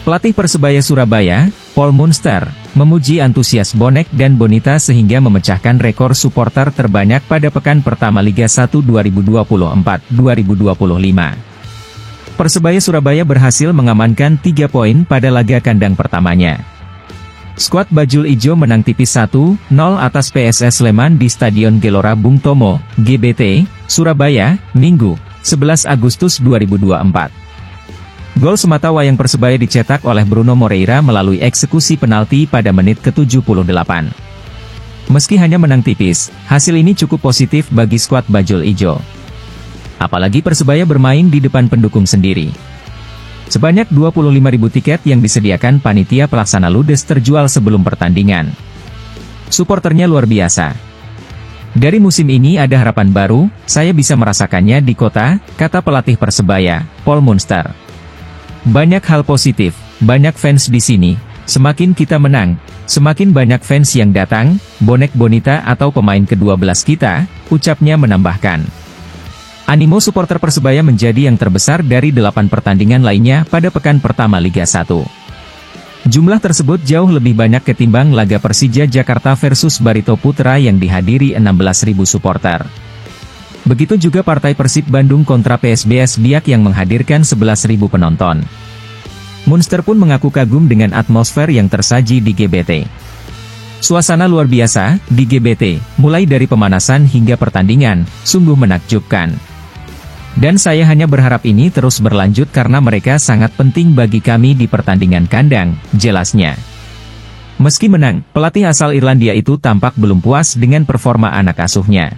Pelatih Persebaya Surabaya, Paul Munster, memuji antusias bonek dan bonita sehingga memecahkan rekor suporter terbanyak pada pekan pertama Liga 1 2024-2025. Persebaya Surabaya berhasil mengamankan 3 poin pada laga kandang pertamanya. Skuad Bajul Ijo menang tipis 1-0 atas PSS Sleman di Stadion Gelora Bung Tomo, GBT, Surabaya, Minggu, 11 Agustus 2024. Gol semata wayang Persebaya dicetak oleh Bruno Moreira melalui eksekusi penalti pada menit ke-78. Meski hanya menang tipis, hasil ini cukup positif bagi skuad Bajul Ijo. Apalagi Persebaya bermain di depan pendukung sendiri. Sebanyak 25.000 tiket yang disediakan panitia pelaksana Ludes terjual sebelum pertandingan. Suporternya luar biasa. Dari musim ini ada harapan baru, saya bisa merasakannya di kota, kata pelatih Persebaya, Paul Munster. Banyak hal positif, banyak fans di sini. Semakin kita menang, semakin banyak fans yang datang, bonek bonita atau pemain ke-12 kita, ucapnya menambahkan. Animo supporter Persebaya menjadi yang terbesar dari 8 pertandingan lainnya pada pekan pertama Liga 1. Jumlah tersebut jauh lebih banyak ketimbang laga Persija Jakarta versus Barito Putra yang dihadiri 16.000 supporter. Begitu juga partai Persib Bandung kontra PSBS Biak yang menghadirkan 11.000 penonton. Munster pun mengaku kagum dengan atmosfer yang tersaji di GBT. Suasana luar biasa di GBT, mulai dari pemanasan hingga pertandingan, sungguh menakjubkan. Dan saya hanya berharap ini terus berlanjut karena mereka sangat penting bagi kami di pertandingan kandang, jelasnya. Meski menang, pelatih asal Irlandia itu tampak belum puas dengan performa anak asuhnya.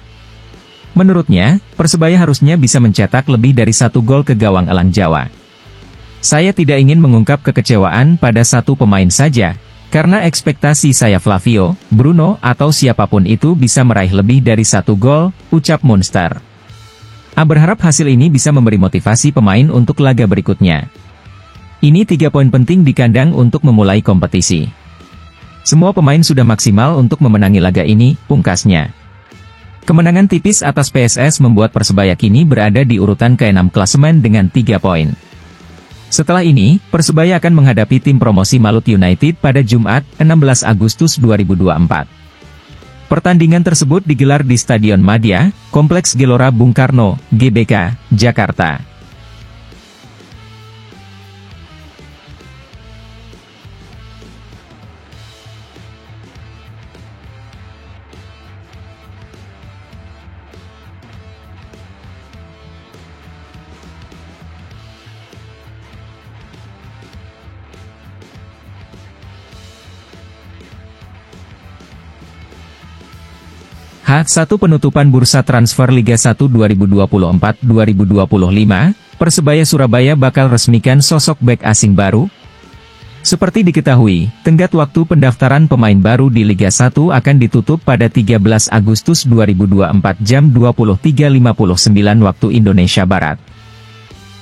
Menurutnya, Persebaya harusnya bisa mencetak lebih dari 1 gol ke gawang elang Jawa. Saya tidak ingin mengungkap kekecewaan pada satu pemain saja, karena ekspektasi saya Flavio, Bruno atau siapapun itu bisa meraih lebih dari 1 gol, ucap Munster. Berharap hasil ini bisa memberi motivasi pemain untuk laga berikutnya. Ini 3 poin penting di kandang untuk memulai kompetisi. Semua pemain sudah maksimal untuk memenangi laga ini, pungkasnya. Kemenangan tipis atas PSS membuat Persebaya kini berada di urutan ke-6 klasemen dengan 3 poin. Setelah ini, Persebaya akan menghadapi tim promosi Malut United pada Jumat, 16 Agustus 2024. Pertandingan tersebut digelar di Stadion Madia, Kompleks Gelora Bung Karno, GBK, Jakarta. H1 Penutupan bursa transfer Liga 1 2024-2025, Persebaya Surabaya bakal resmikan sosok bek asing baru. Seperti diketahui, tenggat waktu pendaftaran pemain baru di Liga 1 akan ditutup pada 13 Agustus 2024 jam 23.59 waktu Indonesia Barat.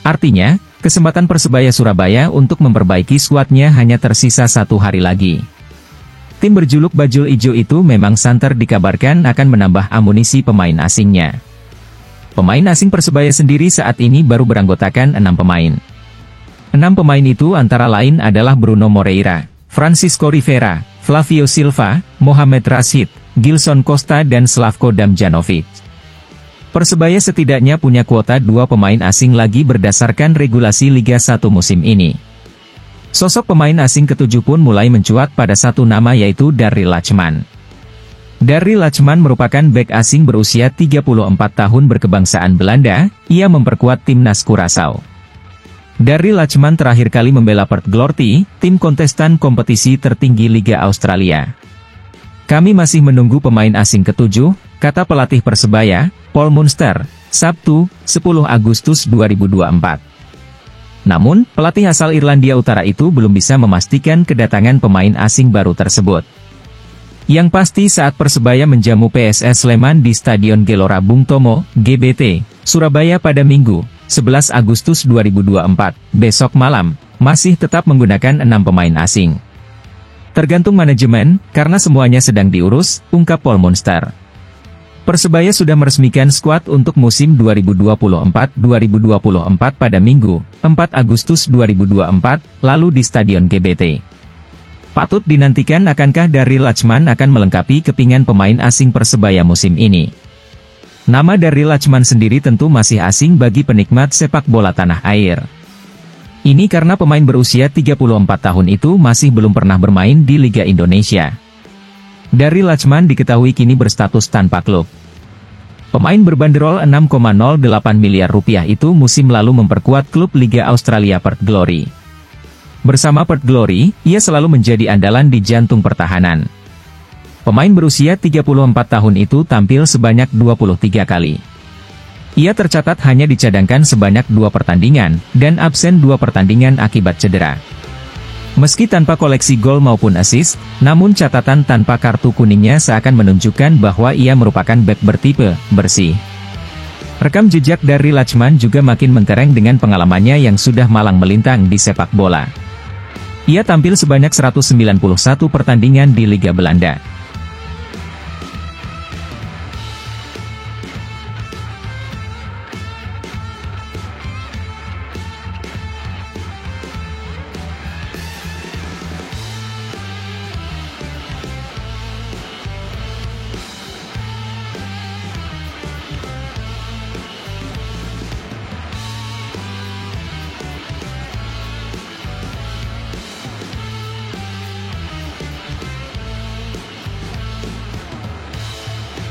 Artinya, kesempatan Persebaya Surabaya untuk memperbaiki skuadnya hanya tersisa 1 hari lagi. Tim berjuluk Bajul Ijo itu memang santer dikabarkan akan menambah amunisi pemain asingnya. Pemain asing Persebaya sendiri saat ini baru beranggotakan 6 pemain. 6 pemain itu antara lain adalah Bruno Moreira, Francisco Rivera, Flavio Silva, Mohamed Rashid, Gilson Costa dan Slavko Damjanovic. Persebaya setidaknya punya kuota 2 pemain asing lagi berdasarkan regulasi Liga 1 musim ini. Sosok pemain asing ke-7 pun mulai mencuat pada satu nama yaitu Daryl Lachman. Daryl Lachman merupakan bek asing berusia 34 tahun berkebangsaan Belanda, ia memperkuat timnas Curaçao. Daryl Lachman terakhir kali membela Perth Glory, tim kontestan kompetisi tertinggi Liga Australia. Kami masih menunggu pemain asing ke-7, kata pelatih Persebaya, Paul Munster, Sabtu, 10 Agustus 2024. Namun, pelatih asal Irlandia Utara itu belum bisa memastikan kedatangan pemain asing baru tersebut. Yang pasti saat Persebaya menjamu PSS Sleman di Stadion Gelora Bung Tomo, GBT, Surabaya pada Minggu, 11 Agustus 2024, besok malam, masih tetap menggunakan 6 pemain asing. Tergantung manajemen, karena semuanya sedang diurus, ungkap Paul Munster. Persebaya sudah meresmikan skuad untuk musim 2024-2024 pada Minggu, 4 Agustus 2024, lalu di Stadion GBT. Patut dinantikan akankah Daryl Lachman akan melengkapi kepingan pemain asing Persebaya musim ini. Nama Daryl Lachman sendiri tentu masih asing bagi penikmat sepak bola tanah air. Ini karena pemain berusia 34 tahun itu masih belum pernah bermain di Liga Indonesia. Daryl Lachman diketahui kini berstatus tanpa klub. Pemain berbanderol 6,08 miliar rupiah itu musim lalu memperkuat klub Liga Australia Perth Glory. Bersama Perth Glory, ia selalu menjadi andalan di jantung pertahanan. Pemain berusia 34 tahun itu tampil sebanyak 23 kali. Ia tercatat hanya dicadangkan sebanyak 2 pertandingan, dan absen 2 pertandingan akibat cedera. Meski tanpa koleksi gol maupun assist, namun catatan tanpa kartu kuningnya seakan menunjukkan bahwa ia merupakan bek bertipe bersih. Rekam jejak dari Lachman juga makin mentereng dengan pengalamannya yang sudah malang melintang di sepak bola. Ia tampil sebanyak 191 pertandingan di Liga Belanda.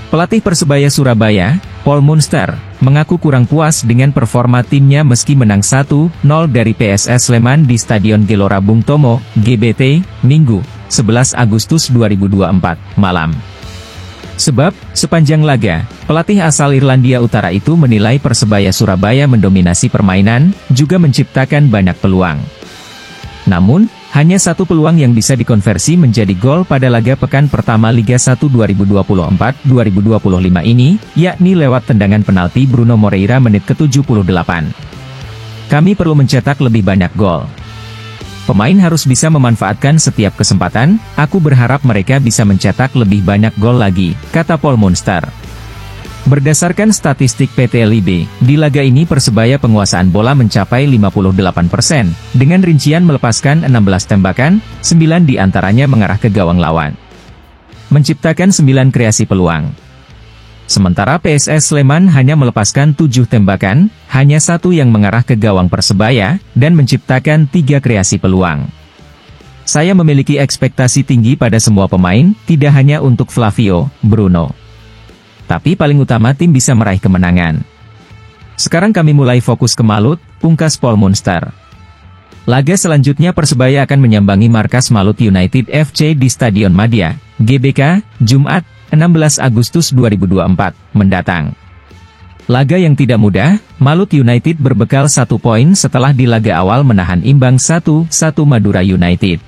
Pelatih Persebaya Surabaya, Paul Munster, mengaku kurang puas dengan performa timnya meski menang 1-0 dari PSS Sleman di Stadion Gelora Bung Tomo, GBT, Minggu, 11 Agustus 2024, malam. Sebab, sepanjang laga, pelatih asal Irlandia Utara itu menilai Persebaya Surabaya mendominasi permainan, juga menciptakan banyak peluang. Namun, hanya 1 peluang yang bisa dikonversi menjadi gol pada laga pekan pertama Liga 1 2024-2025 ini, yakni lewat tendangan penalti Bruno Moreira menit ke-78. Kami perlu mencetak lebih banyak gol. Pemain harus bisa memanfaatkan setiap kesempatan, aku berharap mereka bisa mencetak lebih banyak gol lagi, kata Paul Munster. Berdasarkan statistik PT LIB, di laga ini Persebaya penguasaan bola mencapai 58%, dengan rincian melepaskan 16 tembakan, 9 diantaranya mengarah ke gawang lawan. Menciptakan 9 kreasi peluang. Sementara PSS Sleman hanya melepaskan 7 tembakan, hanya 1 yang mengarah ke gawang Persebaya, dan menciptakan 3 kreasi peluang. Saya memiliki ekspektasi tinggi pada semua pemain, tidak hanya untuk Flavio, Bruno. Tapi paling utama tim bisa meraih kemenangan. Sekarang kami mulai fokus ke Malut, pungkas Paul Munster. Laga selanjutnya Persebaya akan menyambangi markas Malut United FC di Stadion Madia, GBK, Jumat, 16 Agustus 2024, mendatang. Laga yang tidak mudah, Malut United berbekal 1 poin setelah di laga awal menahan imbang 1-1 Madura United.